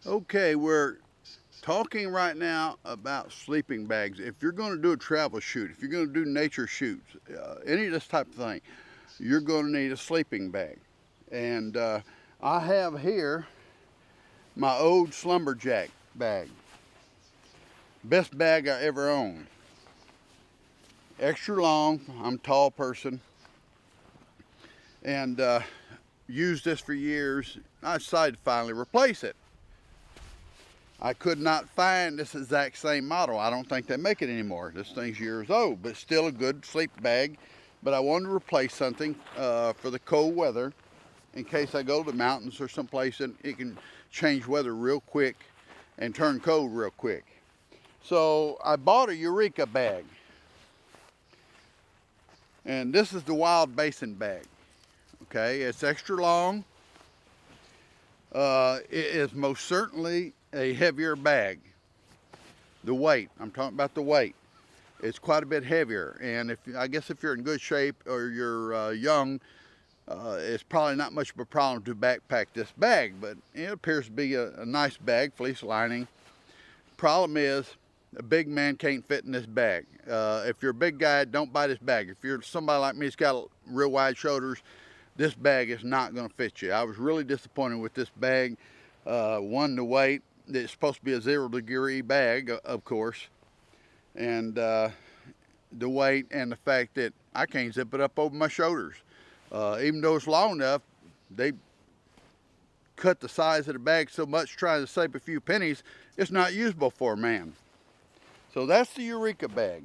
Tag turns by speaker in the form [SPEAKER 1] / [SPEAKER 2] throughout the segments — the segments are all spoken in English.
[SPEAKER 1] Okay, we're talking right now about sleeping bags. If you're going to do a travel shoot, if you're going to do nature shoots, any of this type of thing, you're going to need a sleeping bag. And I have here my old slumberjack bag. Best bag I ever owned. Extra long, I'm a tall person, and used this for years. I decided to finally replace it. I could not find this exact same model. I don't think they make it anymore. This thing's years old, but still a good sleep bag. But I wanted to replace something for the cold weather in case I go to the mountains or someplace and it can change weather real quick and turn cold real quick. So I bought a Eureka bag. And this is the Wild Basin bag. Okay, it's extra long. It is most certainly a heavier bag. The weight, I'm talking about the weight. It's quite a bit heavier, and I guess if you're in good shape or you're young, it's probably not much of a problem to backpack this bag, but it appears to be a nice bag, fleece lining. Problem is, a big man can't fit in this bag. If you're a big guy, don't buy this bag. If you're somebody like me that's got real wide shoulders, this bag is not going to fit you. I was really disappointed with this bag. One, the weight. It's supposed to be a 0-degree bag, of course, and the weight and the fact that I can't zip it up over my shoulders. Even though it's long enough, they cut the size of the bag so much trying to save a few pennies, it's not usable for a man. So that's the Eureka bag.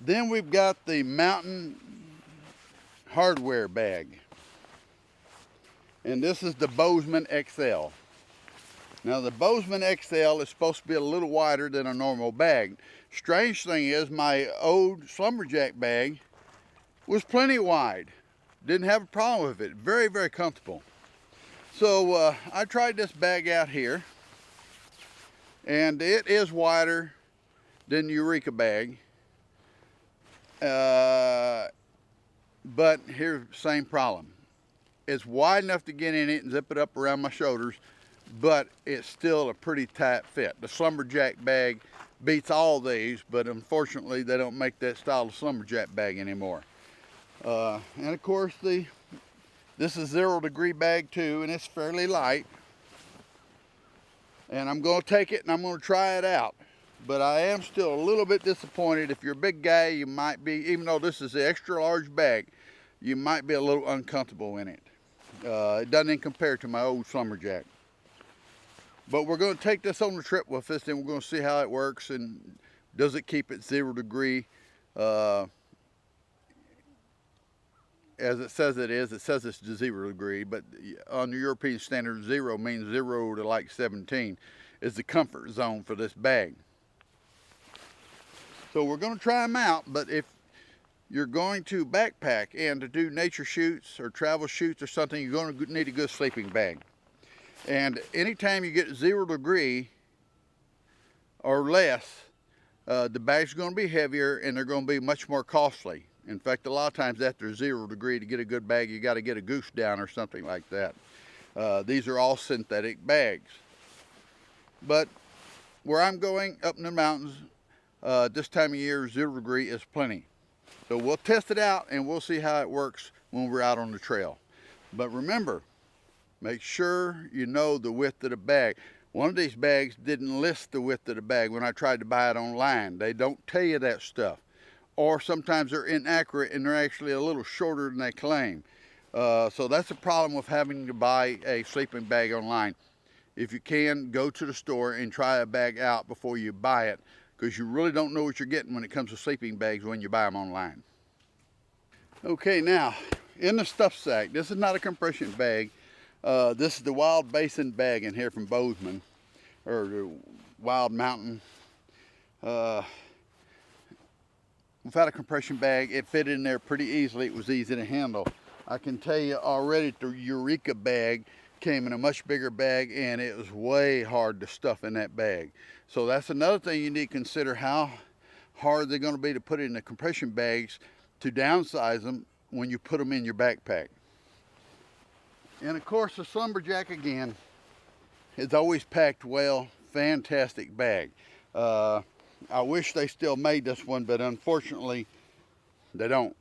[SPEAKER 1] Then we've got the Mountain Hardware bag. And this is the Bozeman XL. Now the Bozeman XL is supposed to be a little wider than a normal bag. Strange thing is my old Slumberjack bag was plenty wide. Didn't have a problem with it. Very, very comfortable. So I tried this bag out here, and it is wider than the Eureka bag. But here's the same problem. It's wide enough to get in it and zip it up around my shoulders, but it's still a pretty tight fit. The Slumberjack bag beats all these, but unfortunately they don't make that style of Slumberjack bag anymore. And of course this is 0-degree bag too, and it's fairly light. And I'm going to take it and I'm going to try it out. But I am still a little bit disappointed. If you're a big guy, you might be, even though this is an extra large bag, you might be a little uncomfortable in it. It doesn't compare to my old Slumberjack. But we're going to take this on the trip with us, and we're going to see how it works, and does it keep it 0-degree as it says it is. It says it's 0-degree, but on the European standard, 0 means 0 to like 17 is the comfort zone for this bag. So we're going to try them out, but if you're going to backpack and to do nature shoots or travel shoots or something, you're going to need a good sleeping bag. And anytime you get 0-degree or less, the bag's going to be heavier and they're going to be much more costly. In fact, a lot of times after 0-degree, to get a good bag, you got to get a goose down or something like that. These are all synthetic bags. But where I'm going, up in the mountains, this time of year, 0-degree is plenty. So we'll test it out and we'll see how it works when we're out on the trail. But remember, make sure you know the width of the bag. One of these bags didn't list the width of the bag when I tried to buy it online. They don't tell you that stuff. Or sometimes they're inaccurate and they're actually a little shorter than they claim. So that's a problem with having to buy a sleeping bag online. If you can, go to the store and try a bag out before you buy it, because you really don't know what you're getting when it comes to sleeping bags when you buy them online. Okay, now, in the stuff sack, this is not a compression bag. This is the Wild Basin bag in here from Bozeman, or the Wild Mountain. Without a compression bag, it fit in there pretty easily. It was easy to handle. I can tell you already the Eureka bag came in a much bigger bag, and it was way hard to stuff in that bag. So that's another thing you need to consider, how hard they're going to be to put in the compression bags to downsize them when you put them in your backpack. And of course the Slumberjack again is always packed well. Fantastic bag. I wish they still made this one, but unfortunately they don't.